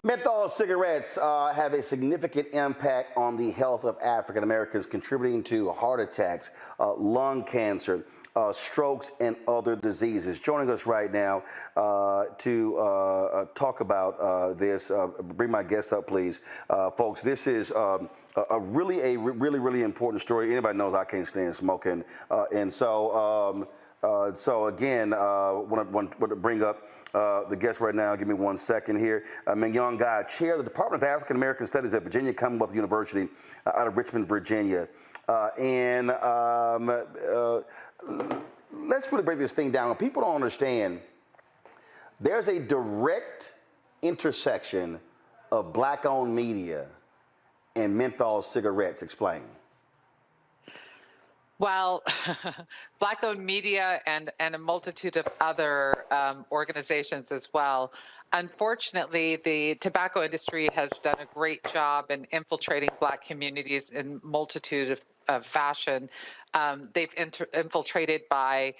Menthol cigarettes have a significant impact on the health of African Americans, contributing to heart attacks, lung cancer, strokes, and other diseases. Joining us right now to talk about this, bring my guests up, please. Folks, this is a really important story. Anybody knows I can't stand smoking. So again, want to bring up the guest right now. Give me 1 second here. Mignon Guy, Chair of the Department of African American Studies at Virginia Commonwealth University out of Richmond, Virginia. Let's really break this thing down. People don't understand. There's a direct intersection of black-owned media and menthol cigarettes. Explain. Well, Black-owned media and a multitude of other organizations as well. Unfortunately, the tobacco industry has done a great job in infiltrating Black communities in multitude of fashion. They've infiltrated by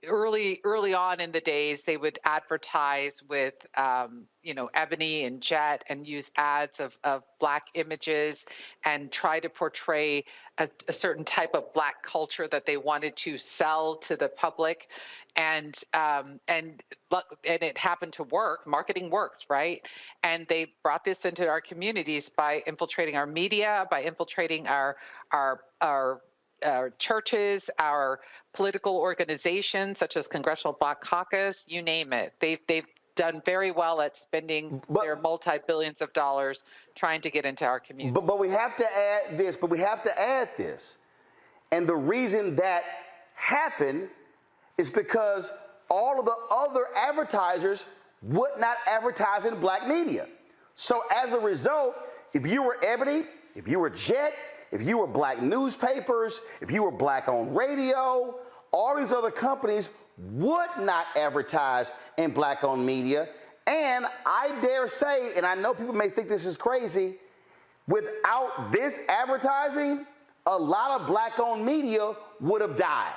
early on in the days. They would advertise with ebony and jet and use ads of Black images and try to portray a certain type of Black culture that they wanted to sell to the public. And it happened to work. Marketing works, right? And they brought this into our communities by infiltrating our media, by infiltrating our churches, our political organizations, such as Congressional Black Caucus, you name it. They've done very well at spending their multi-billions of dollars trying to get into our community. But we have to add this. But we have to add this. And the reason that happened is because all of the other advertisers would not advertise in Black media. So as a result, if you were Ebony, if you were Jet, if you were Black newspapers, if you were Black on radio, all these other companies would not advertise in Black owned media. And I dare say, and I know people may think this is crazy, without this advertising, a lot of Black owned media would have died.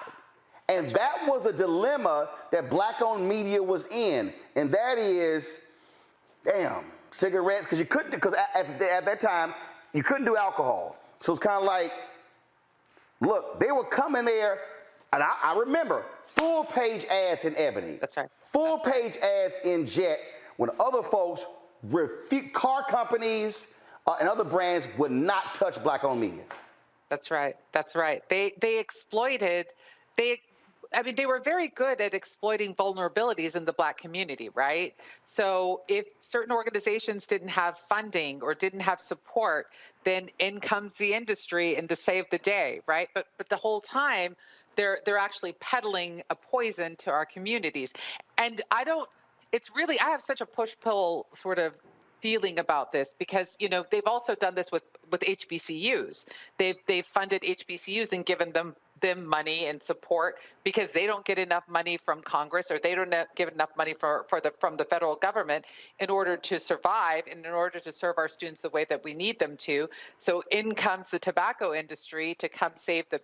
And that was the dilemma that Black owned media was in. And that is, damn, cigarettes, because you couldn't, because at that time, you couldn't do alcohol. So it's kind of like, look, they were coming there, and I remember full page ads in Ebony. That's right. Full page ads in Jet, when other folks, car companies and other brands would not touch Black-owned media. That's right. That's right. They exploited, they were very good at exploiting vulnerabilities in the Black community, right? So if certain organizations didn't have funding or didn't have support, then in comes the industry and to save the day, right? But the whole time, they're actually peddling a poison to our communities. And I have such a push-pull sort of feeling about this because, they've also done this with HBCUs. They've funded HBCUs and given them money and support because they don't get enough money from Congress, or they don't give enough money from the federal government in order to survive and in order to serve our students the way that we need them to. So in comes the tobacco industry to come save the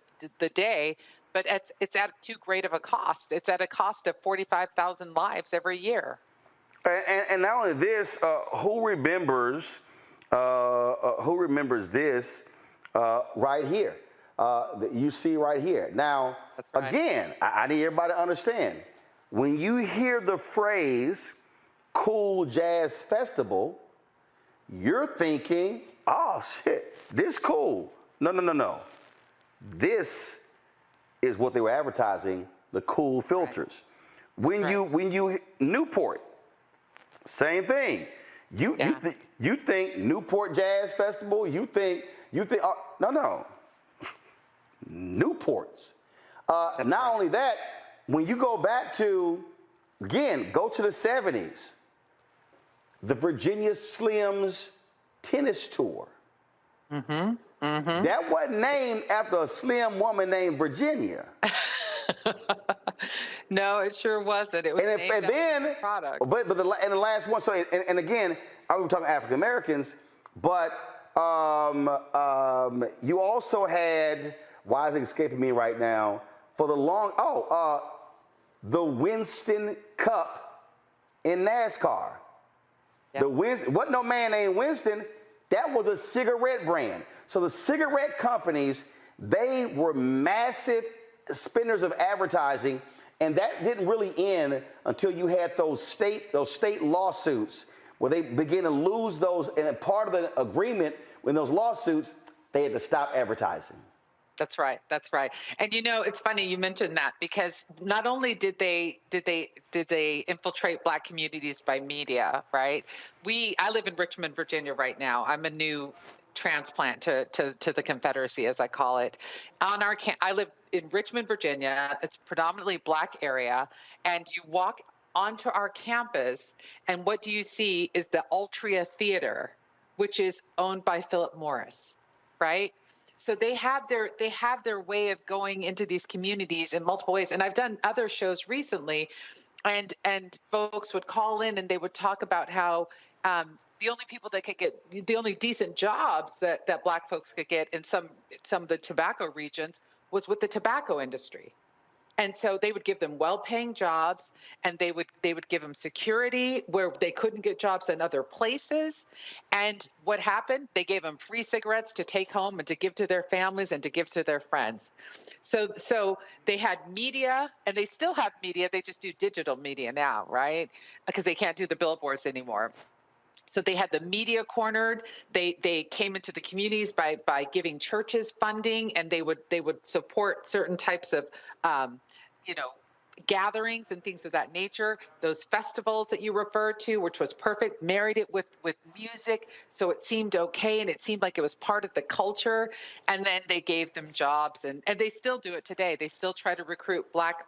day, but it's at too great of a cost. It's at a cost of 45,000 lives every year. And not only this, who remembers this right here? That you see right here. Now, right. Again, I need everybody to understand, when you hear the phrase cool jazz festival, you're thinking, oh shit, this cool. No. This is what they were advertising, the cool filters. Right. When you Newport, same thing. You think Newport Jazz Festival, you think no. Newports. Not only that, when you go back to, again, go to the 70s, the Virginia Slims tennis tour. Mm-hmm. Mm-hmm. That wasn't named after a slim woman named Virginia. No, it sure wasn't. It was named after the product. But the last one. So and again, I was talking African Americans, but you also had. Why is it escaping me right now? For the the Winston Cup in NASCAR. Yep. The Winston, wasn't no man named Winston. That was a cigarette brand. So the cigarette companies, they were massive spenders of advertising, and that didn't really end until you had those state lawsuits where they began to lose those. And part of the agreement in those lawsuits, they had to stop advertising. That's right. That's right. And it's funny you mentioned that, because not only did they infiltrate Black communities by media, right? I live in Richmond, Virginia right now. I'm a new transplant to the Confederacy, as I call it. I live in Richmond, Virginia. It's predominantly Black area, and you walk onto our campus, and what do you see is the Altria Theater, which is owned by Philip Morris, right? So they have their way of going into these communities in multiple ways. And I've done other shows recently, and folks would call in and they would talk about how the only people that could get the only decent jobs that Black folks could get in some of the tobacco regions was with the tobacco industry. And so they would give them well-paying jobs, and they would give them security where they couldn't get jobs in other places. And what happened? They gave them free cigarettes to take home and to give to their families and to give to their friends. So they had media, and they still have media. They just do digital media now, right? Because they can't do the billboards anymore. So they had the media cornered. They came into the communities by giving churches funding, and they would support certain types of gatherings and things of that nature. Those festivals that you referred to, which was perfect, married it with music, so it seemed okay, and it seemed like it was part of the culture. And then they gave them jobs, and they still do it today. They still try to recruit Black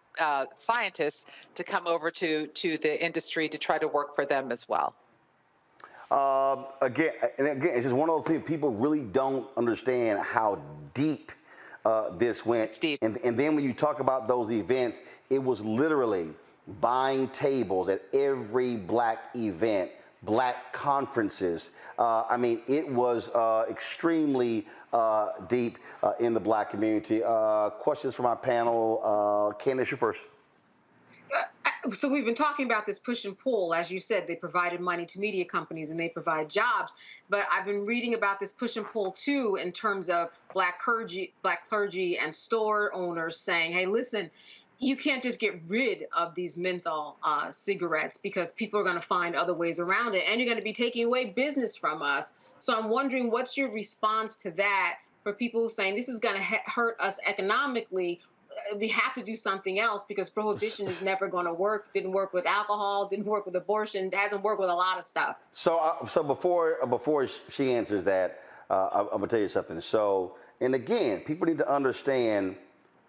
scientists to come over to the industry to try to work for them as well. Again, it's just one of those things people really don't understand how deep this went. Deep. And then when you talk about those events, it was literally buying tables at every Black event, Black conferences. I mean, it was extremely deep in the Black community. Questions from my panel. Candace, you first. So we've been talking about this push and pull. As you said, they provided money to media companies and they provide jobs. But I've been reading about this push and pull too, in terms of Black clergy and store owners saying, hey, listen, you can't just get rid of these menthol cigarettes, because people are going to find other ways around it, and you're going to be taking away business from us. So I'm wondering, what's your response to that for people saying this is going to hurt us economically? We have to do something else, because prohibition is never going to work. Didn't work with alcohol, didn't work with abortion, hasn't worked with a lot of stuff. So before she answers that, I'm gonna tell you something. So, and again, people need to understand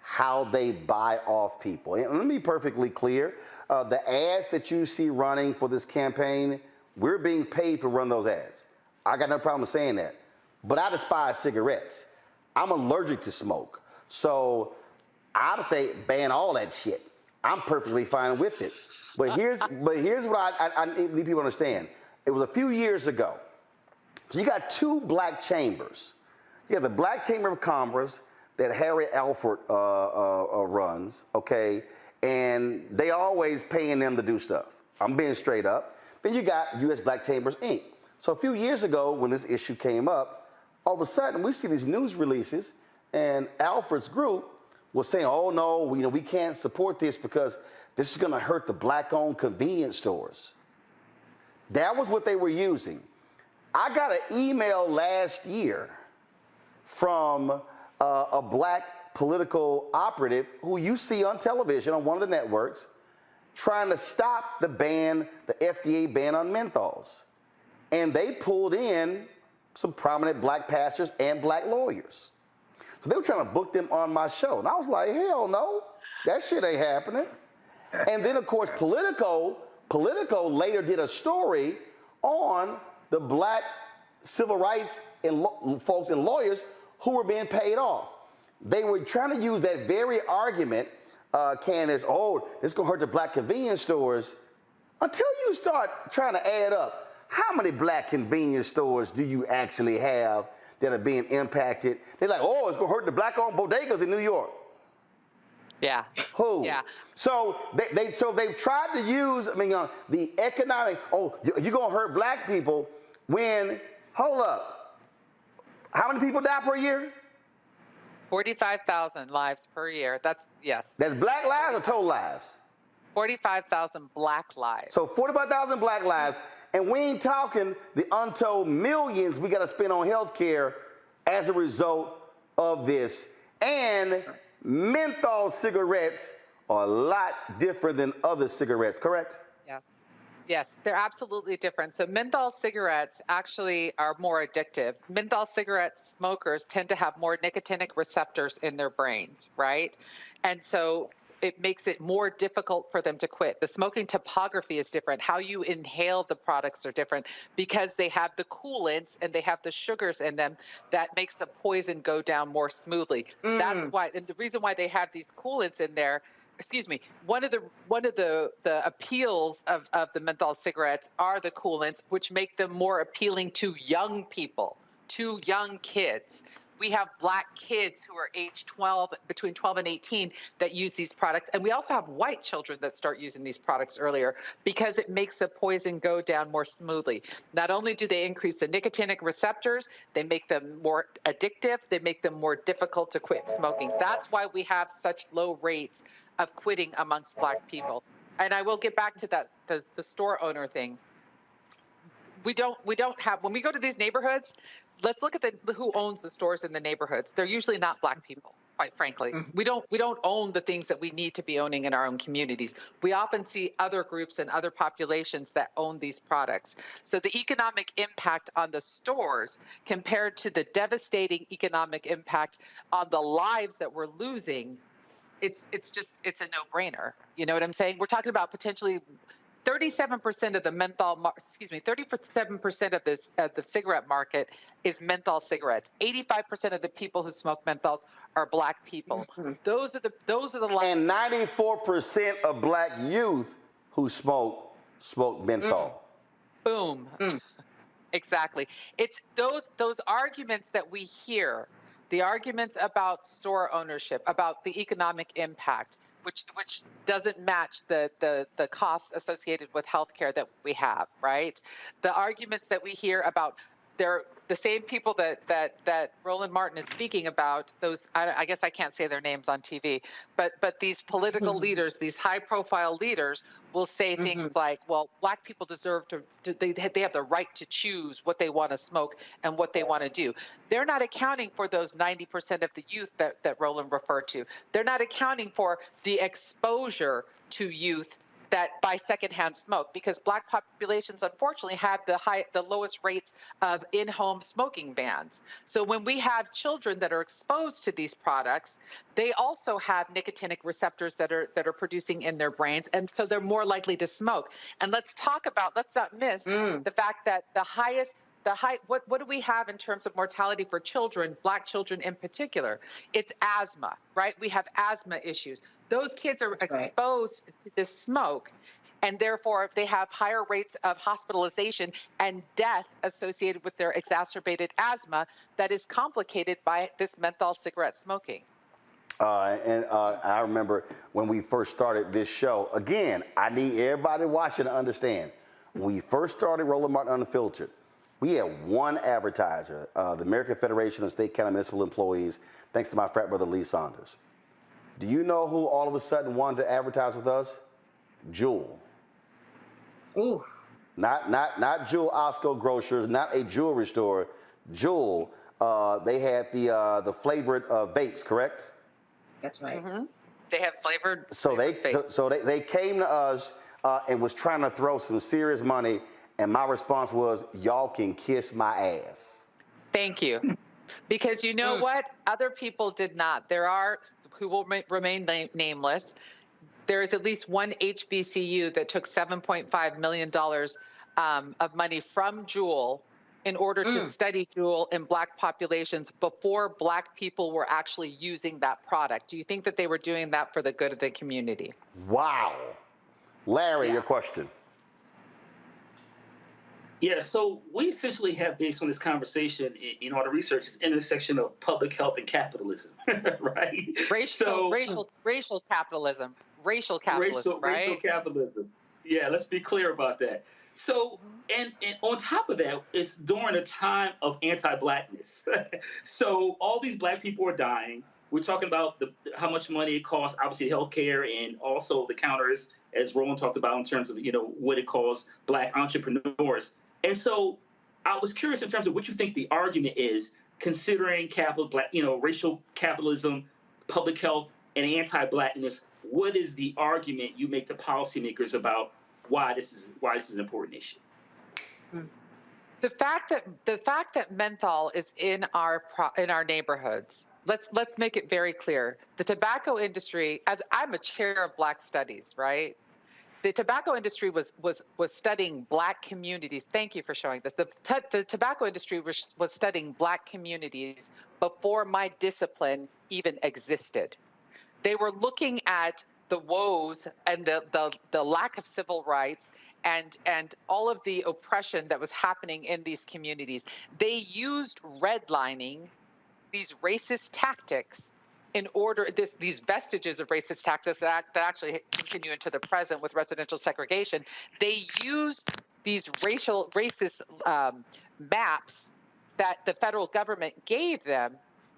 how they buy off people. And let me be perfectly clear: the ads that you see running for this campaign, we're being paid to run those ads. I got no problem with saying that, but I despise cigarettes. I'm allergic to smoke, so I would say ban all that shit. I'm perfectly fine with it. But here's what I need people to understand. It was a few years ago. So you got two Black chambers. You have the Black Chamber of Commerce that Harry Alford runs, okay? And they always paying them to do stuff. I'm being straight up. Then you got U.S. Black Chambers, Inc. So a few years ago, when this issue came up, all of a sudden we see these news releases, and Alford's group was saying, oh no, we can't support this because this is gonna hurt the Black-owned convenience stores. That was what they were using. I got an email last year from a Black political operative who you see on television on one of the networks trying to stop the FDA ban on menthols. And they pulled in some prominent Black pastors and Black lawyers. So they were trying to book them on my show. And I was like, hell no, that shit ain't happening. And then, of course, Politico later did a story on the Black civil rights and folks and lawyers who were being paid off. They were trying to use that very argument, Candace, oh, it's going to hurt the Black convenience stores, until you start trying to add up how many Black convenience stores do you actually have that are being impacted. They're like, oh, it's going to hurt the Black-owned bodegas in New York. Yeah. Who? Yeah. So they've tried to use, I mean, the economic, oh, you're going to hurt black people when, hold up, how many people die per year? 45,000 lives per year. That's, yes. That's black lives or total lives? 45,000 black lives. So 45,000 black lives, and we ain't talking the untold millions we got to spend on health care as a result of this. And menthol cigarettes are a lot different than other cigarettes, correct? Yeah. Yes, they're absolutely different. So menthol cigarettes actually are more addictive. Menthol cigarette smokers tend to have more nicotinic receptors in their brains, right? And so it makes it more difficult for them to quit. The smoking topography is different. How you inhale the products are different because they have the coolants and they have the sugars in them that makes the poison go down more smoothly. That's why, and the reason why they have these coolants in there, excuse me, one of the appeals of the menthol cigarettes are the coolants, which make them more appealing to young people, to young kids. We have black kids who are age 12, between 12 and 18, that use these products. And we also have white children that start using these products earlier because it makes the poison go down more smoothly. Not only do they increase the nicotinic receptors, they make them more addictive, they make them more difficult to quit smoking. That's why we have such low rates of quitting amongst black people. And I will get back to that, the store owner thing. We don't have, when we go to these neighborhoods, let's look at who owns the stores in the neighborhoods. They're usually not black people, quite frankly. We don't own the things that we need to be owning in our own communities. We often see other groups and other populations that own these products. So the economic impact on the stores compared to the devastating economic impact on the lives that we're losing, it's a no-brainer. You know what I'm saying? We're talking about potentially 37% of the 37% of the cigarette market is menthol cigarettes. 85% of the people who smoke menthols are black people. Those are the And 94% of black youth who smoke menthol. Boom. Exactly. It's those arguments that we hear, the arguments about store ownership, about the economic impact, which doesn't match the cost associated with healthcare that we have, right? The arguments that we hear about, they're the same people that Roland Martin is speaking about. Those, I guess I can't say their names on TV, but these political leaders, these high-profile leaders, will say things like, "Well, black people deserve they have the right to choose what they want to smoke and what they want to do." They're not accounting for those 90% of the youth that Roland referred to. They're not accounting for the exposure to youth that buy secondhand smoke, because black populations unfortunately have the lowest rates of in-home smoking bans. So when we have children that are exposed to these products, they also have nicotinic receptors that are producing in their brains, and so they're more likely to smoke. And let's not miss the fact that what do we have in terms of mortality for children, black children in particular? It's asthma, right? We have asthma issues. Those kids are exposed to this smoke, and therefore they have higher rates of hospitalization and death associated with their exacerbated asthma that is complicated by this menthol cigarette smoking. I remember when we first started this show, again, I need everybody watching to understand, when we first started Roland Martin Unfiltered, we had one advertiser, the American Federation of State, County, Municipal Employees, thanks to my frat brother, Lee Saunders. Do you know who all of a sudden wanted to advertise with us? Jewel. Ooh. Not Jewel Osco Grocers, not a jewelry store. Jewel. They had the flavored vapes, correct? That's right. They have flavored. So they came to us and was trying to throw some serious money, and my response was, "Y'all can kiss my ass." Thank you. Because you know what? Other people did not. There are, who will remain nameless, there is at least one HBCU that took $7.5 million of money from Juul in order to study Juul in black populations before black people were actually using that product. Do you think that they were doing that for the good of the community? Wow. Larry, your question. Yeah, so we essentially have, based on this conversation in all the research, this intersection of public health and capitalism, right? Racial, So racial, racial capitalism, racial right? capitalism. Yeah, let's be clear about that. So and on top of that, it's during a time of anti-blackness. So all these black people are dying. We're talking about how much money it costs, obviously healthcare, and also the counters, as Roland talked about in terms of what it costs black entrepreneurs. And so I was curious in terms of what you think the argument is, considering capital, black, racial capitalism, public health, and anti-blackness. What is the argument you make to policymakers about why this is an important issue? The fact that menthol is in our neighborhoods. Let's make it very clear. The tobacco industry, as I'm a chair of Black Studies, right? The tobacco industry was studying Black communities. Thank you for showing this. The tobacco industry was studying Black communities before my discipline even existed. They were looking at the woes and the lack of civil rights and all of the oppression that was happening in these communities. They used redlining, these racist tactics, in order these vestiges of racist tactics that actually continue into the present with residential segregation. They used these racist maps that the federal government gave them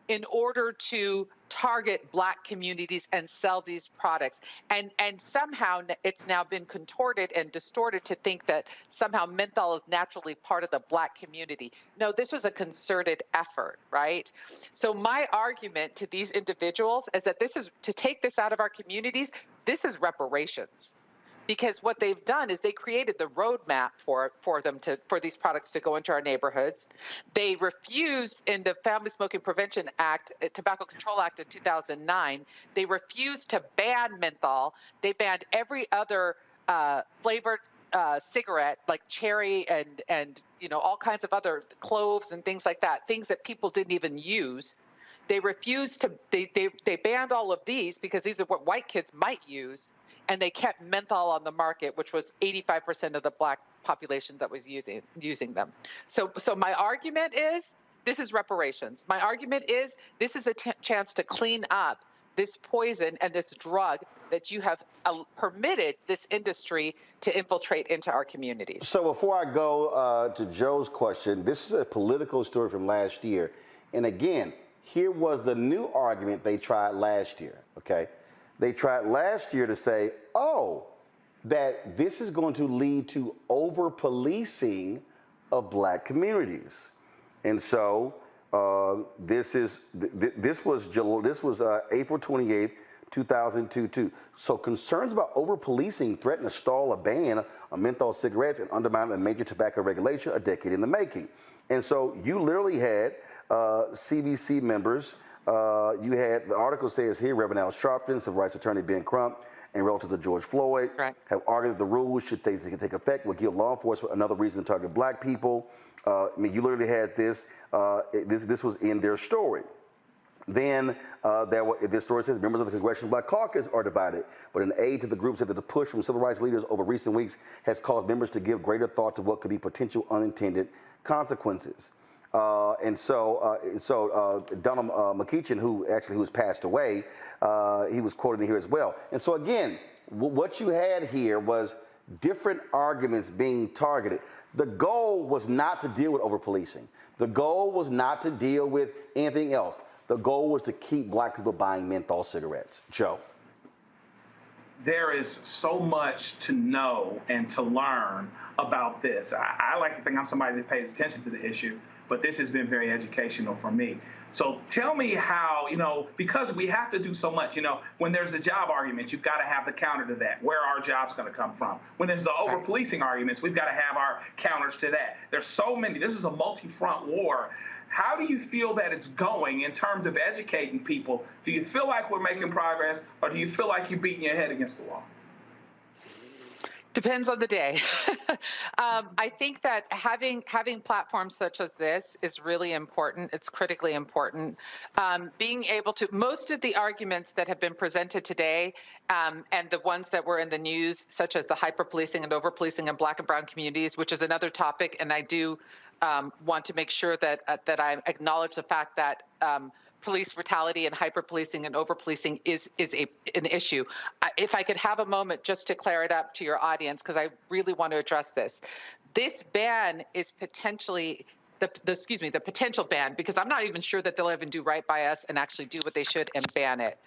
in order to target Black communities and sell these products. And somehow it's now been contorted and distorted to think that somehow menthol is naturally part of the Black community. No, this was a concerted effort, right? So my argument to these individuals is that this is, to take this out of our communities, this is reparations. Because what they've done is they created the roadmap for these products to go into our neighborhoods. They refused, in the Family Smoking Prevention Act, Tobacco Control Act of 2009, they refused to ban menthol. They banned every other flavored cigarette, like cherry and all kinds of other cloves and things like that, things that people didn't even use. They refused to. They banned all of these because these are what white kids might use, and they kept menthol on the market, which was 85% of the Black population that was using them. So my argument is this is reparations. My argument is this is a chance to clean up this poison and this drug that you have permitted this industry to infiltrate into our communities. So before I go to Joe's question, this is a political story from last year. And again, here was the new argument they tried last year, okay? They tried last year to say, oh, that this is going to lead to over-policing of Black communities. And so this was April 28th, 2002. So concerns about over-policing threaten to stall a ban on menthol cigarettes and undermine the major tobacco regulation a decade in the making. And so you literally had CBC members. You had, the article says here, Reverend Al Sharpton, civil rights attorney Ben Crump, and relatives of George Floyd have argued that the rules, should they take effect, would give law enforcement another reason to target Black people. You literally had this. This was in their story. Then this story says members of the Congressional Black Caucus are divided, but an aide to the group said that the push from civil rights leaders over recent weeks has caused members to give greater thought to what could be potential unintended consequences. And so Donald McEachin, who has passed away, he was quoted in here as well. And so again, what you had here was different arguments being targeted. The goal was not to deal with over-policing. The goal was not to deal with anything else. The goal was to keep Black people buying menthol cigarettes. Joe. There is so much to know and to learn about this. I like to think I'm somebody that pays attention to the issue, but this has been very educational for me. So tell me how, because we have to do so much, when there's the job argument, you've got to have the counter to that. Where are our jobs going to come from? When there's the over-policing arguments, we've got to have our counters to that. There's so many. This is a multi-front war. How do you feel that it's going in terms of educating people? Do you feel like we're making progress, or do you feel like you're beating your head against the wall? Depends on the day. I think that having platforms such as this is really important. It's critically important. Being able to, most of the arguments that have been presented today, and the ones that were in the news, such as the hyper-policing and over-policing in Black and brown communities, which is another topic, and I do want to make sure that I acknowledge the fact that police brutality and hyper-policing and over-policing is an issue. If I could have a moment just to clear it up to your audience, because I really want to address this. This ban is potentially the potential ban, because I'm not even sure that they'll even do right by us and actually do what they should and ban it.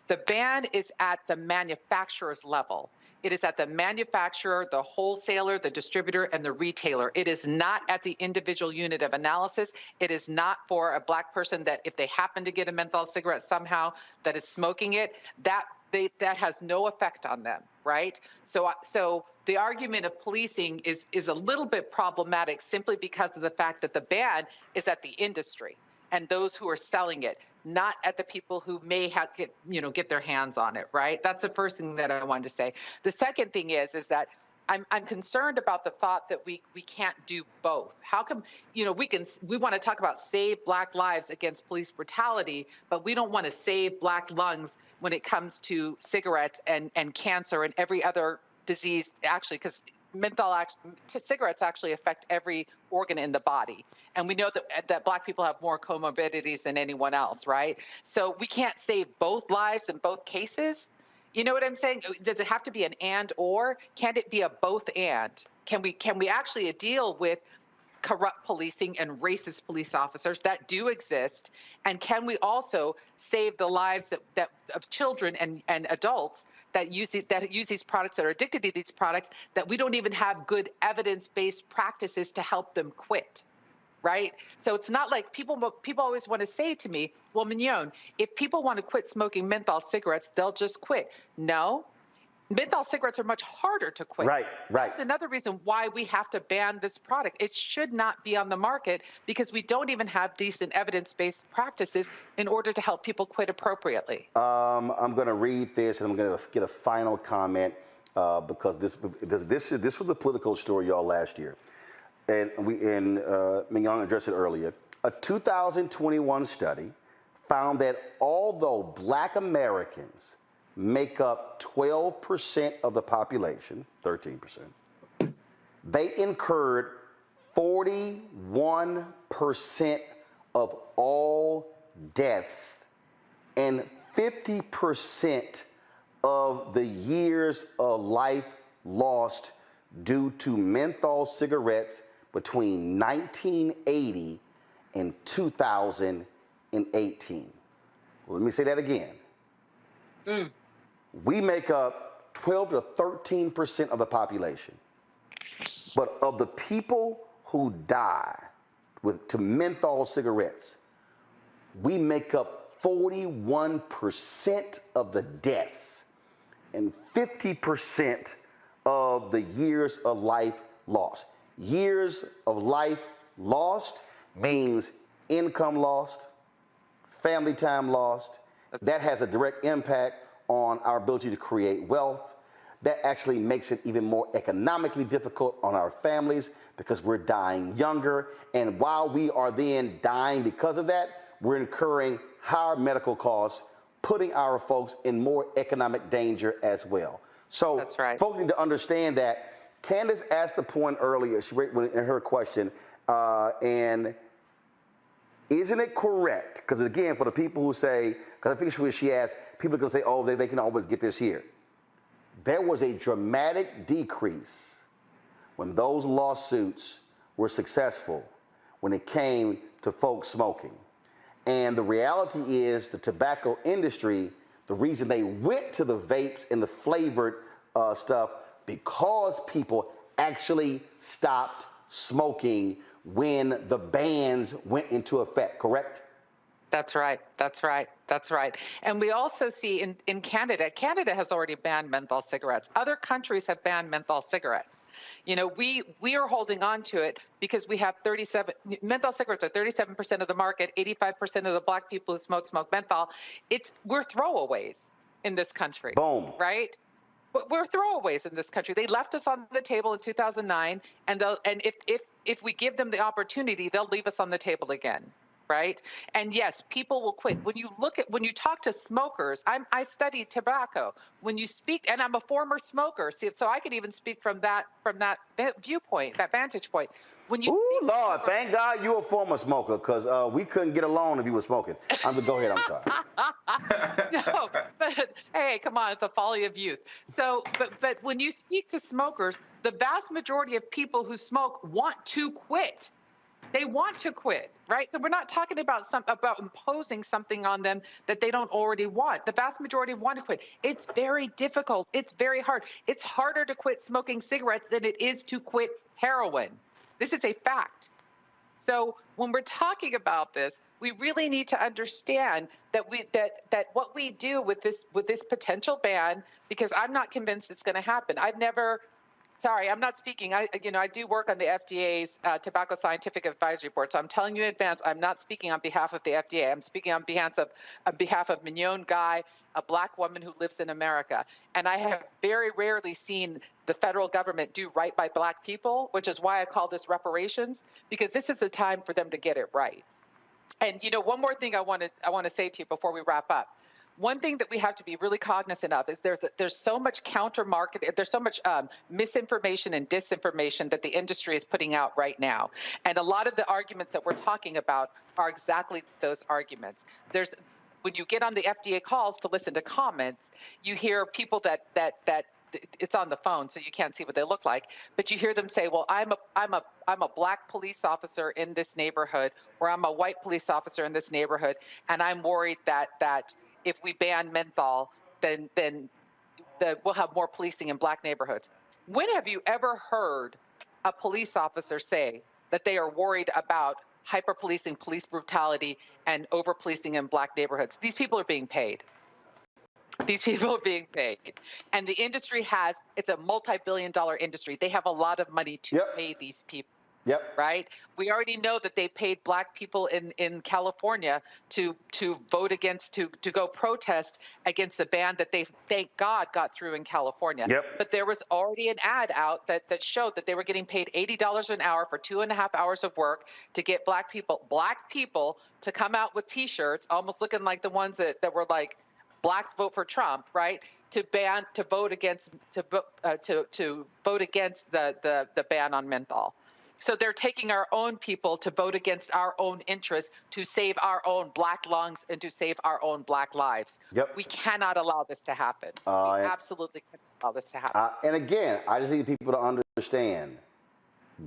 The ban is at the manufacturer's level. It is at the manufacturer, the wholesaler, the distributor, and the retailer. It is not at the individual unit of analysis. It is not for a Black person that if they happen to get a menthol cigarette somehow that is smoking it, that has no effect on them, right? So the argument of policing is a little bit problematic simply because of the fact that the ban is at the industry and those who are selling it, not at the people who may get their hands on it, right? That's the first thing that I wanted to say. The second thing is that I'm concerned about the thought that we can't do both. How come, we want to talk about save Black lives against police brutality, but we don't want to save Black lungs when it comes to cigarettes and cancer and every other disease, actually, because cigarettes actually affect every organ in the body. And we know that Black people have more comorbidities than anyone else, right? So we can't save both lives in both cases. You know what I'm saying? Does it have to be an and or? Can't it be a both and? Can we actually deal with corrupt policing and racist police officers that do exist? And can we also save the lives of children and adults that use these products, that are addicted to these products, that we don't even have good evidence-based practices to help them quit, right? So it's not like people always want to say to me, well, Mignon, if people want to quit smoking menthol cigarettes, they'll just quit. No. Menthol cigarettes are much harder to quit. Right. That's another reason why we have to ban this product. It should not be on the market because we don't even have decent evidence-based practices in order to help people quit appropriately. I'm going to read this, and I'm going to get a final comment because this was the political story, y'all, last year. And Mignon addressed it earlier. A 2021 study found that although Black Americans make up 12% of the population, 13%, they incurred 41% of all deaths and 50% of the years of life lost due to menthol cigarettes between 1980 and 2018. Let me say that again. We make up 12 to 13% of the population. But of the people who die to menthol cigarettes, we make up 41% of the deaths and 50% of the years of life lost. Years of life lost means income lost, family time lost. That has a direct impact on our ability to create wealth. That actually makes it even more economically difficult on our families because we're dying younger. And while we are then dying because of that, we're incurring higher medical costs, putting our folks in more economic danger as well. So that's right. Folks need to understand that. Candace asked the point earlier, in her question, and isn't it correct? Because again, for the people who say, because I think she asked, people are going to say, oh, they can always get this here. There was a dramatic decrease when those lawsuits were successful when it came to folks smoking. And the reality is the tobacco industry, the reason they went to the vapes and the flavored stuff, because people actually stopped smoking when the bans went into effect, correct? That's right. And we also see in Canada has already banned menthol cigarettes. Other countries have banned menthol cigarettes. We are holding on to it because we have menthol cigarettes are 37% of the market, 85% of the Black people who smoke menthol. We're throwaways in this country. Boom. Right? But we're throwaways in this country. They left us on the table in 2009, and if we give them the opportunity, they'll leave us on the table again, right? And yes, people will quit. When you talk to smokers, I study tobacco. When you speak, and I'm a former smoker, so I could even speak from that viewpoint, that vantage point. When you Ooh, speak to Lord, smokers, thank God you're a former smoker, because we couldn't get along if you were smoking. Go ahead, I'm sorry. no, but hey, come on, it's a folly of youth. So, but when you speak to smokers, the vast majority of people who smoke want to quit. They want to quit, right? So we're not talking about imposing something on them that they don't already want. The vast majority want to quit. It's very difficult. It's very hard. It's harder to quit smoking cigarettes than it is to quit heroin. This is a fact. So when we're talking about this, we really need to understand that what we do with this potential ban, because I'm not convinced it's going to happen. I'm not speaking. I do work on the FDA's Tobacco Scientific Advisory Board. So I'm telling you in advance, I'm not speaking on behalf of the FDA. I'm speaking on behalf of Mignon Guy, a Black woman who lives in America. And I have very rarely seen the federal government do right by Black people, which is why I call this reparations, because this is a time for them to get it right. And one more thing I want to say to you before we wrap up. One thing that we have to be really cognizant of is there's so much counter market, there's so much misinformation and disinformation that the industry is putting out right now. And a lot of the arguments that we're talking about are exactly those arguments. When you get on the FDA calls to listen to comments, you hear people that it's on the phone, so you can't see what they look like, but you hear them say, well, I'm a Black police officer in this neighborhood, or I'm a white police officer in this neighborhood, and I'm worried that if we ban menthol, then we'll have more policing in Black neighborhoods. When have you ever heard a police officer say that they are worried about hyper-policing, police brutality, and over-policing in Black neighborhoods? These people are being paid. These people are being paid. And the industry it's a multi-billion-dollar industry. They have a lot of money to pay these people. Yep. Right? We already know that they paid Black people in California to vote against, to go protest against the ban that they, thank God, got through in California. Yep. But there was already an ad out that showed that they were getting paid $80 an hour for 2.5 hours of work to get Black people to come out with T-shirts, almost looking like the ones that were like, Blacks vote for Trump, right? To vote against the ban on menthol. So they're taking our own people to vote against our own interests, to save our own Black lungs and to save our own Black lives. Yep. We cannot allow this to happen. We absolutely cannot allow this to happen. And again, I just need people to understand,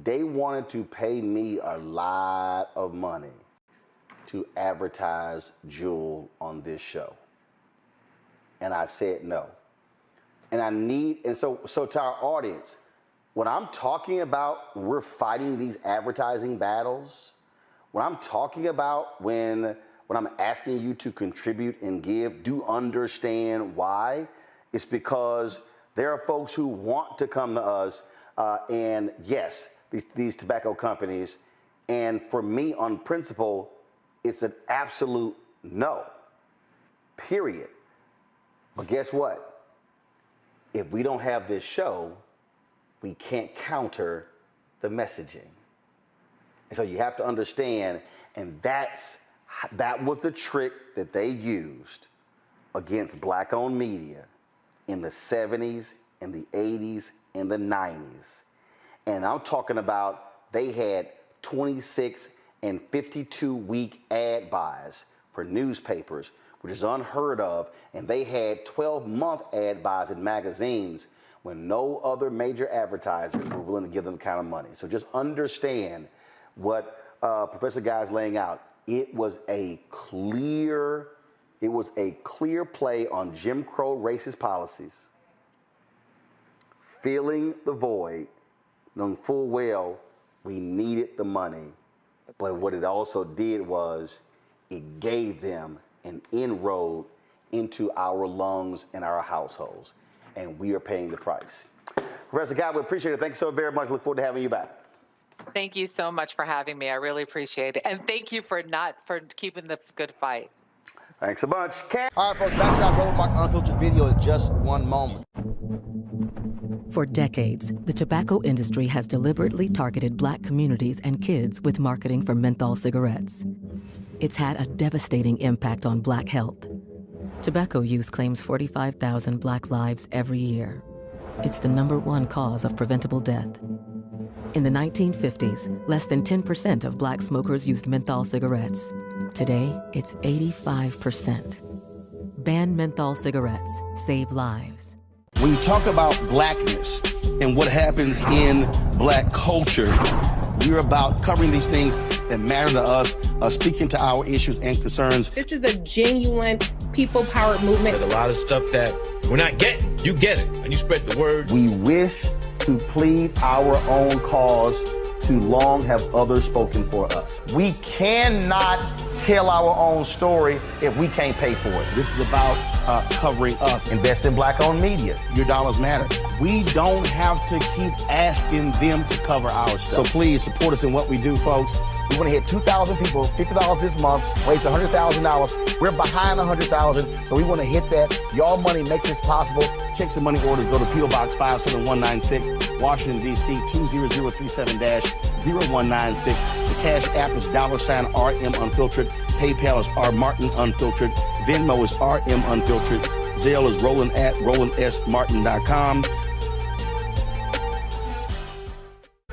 they wanted to pay me a lot of money to advertise Jewel on this show. And I said no. And so to our audience, when I'm talking about when we're fighting these advertising battles, when I'm talking about when I'm asking you to contribute and give, do understand why. It's because there are folks who want to come to us, and yes, these tobacco companies, and for me on principle, it's an absolute no, period. But guess what? If we don't have this show, we can't counter the messaging. And so you have to understand, and that was the trick that they used against Black-owned media in the 70s, and the 80s, and the 90s. And I'm talking about they had 26 and 52-week ad buys for newspapers, which is unheard of, and they had 12-month ad buys in magazines when no other major advertisers were willing to give them the kind of money. So just understand what Professor Guy is laying out. It was a clear play on Jim Crow racist policies, filling the void, knowing full well we needed the money. But what it also did was it gave them an inroad into our lungs and our households, and we are paying the price. Professor Guy, we appreciate it. Thank you so very much. Look forward to having you back. Thank you so much for having me. I really appreciate it. And thank you for keeping the good fight. Thanks a bunch. All right, folks, back to our Roland Mark Unfiltered video in just one moment. For decades, the tobacco industry has deliberately targeted Black communities and kids with marketing for menthol cigarettes. It's had a devastating impact on Black health. Tobacco use claims 45,000 Black lives every year. It's the #1 cause of preventable death. In the 1950s, less than 10% of Black smokers used menthol cigarettes. Today, it's 85%. Ban menthol cigarettes. Save lives. When you talk about Blackness and what happens in Black culture, we're about covering these things that matter to us, speaking to our issues and concerns. This is a genuine people-powered movement. There's a lot of stuff that we're not getting. You get it, and you spread the word. We wish to plead our own cause. Too long have others spoken for us. We cannot tell our own story if we can't pay for it. This is about covering us. Invest in Black-owned media. Your dollars matter. We don't have to keep asking them to cover our stuff. So please support us in what we do, folks. We want to hit 2,000 people, $50 this month, raise $100,000. We're behind 100,000, so we want to hit that. Y'all money makes this possible. Checks and money orders go to P.O. Box 57196, Washington, D.C. 20037-0196. The Cash App is $RM Unfiltered. PayPal is R Martin Unfiltered. Venmo is RM Unfiltered. Zelle is Roland at RolandSMartin.com.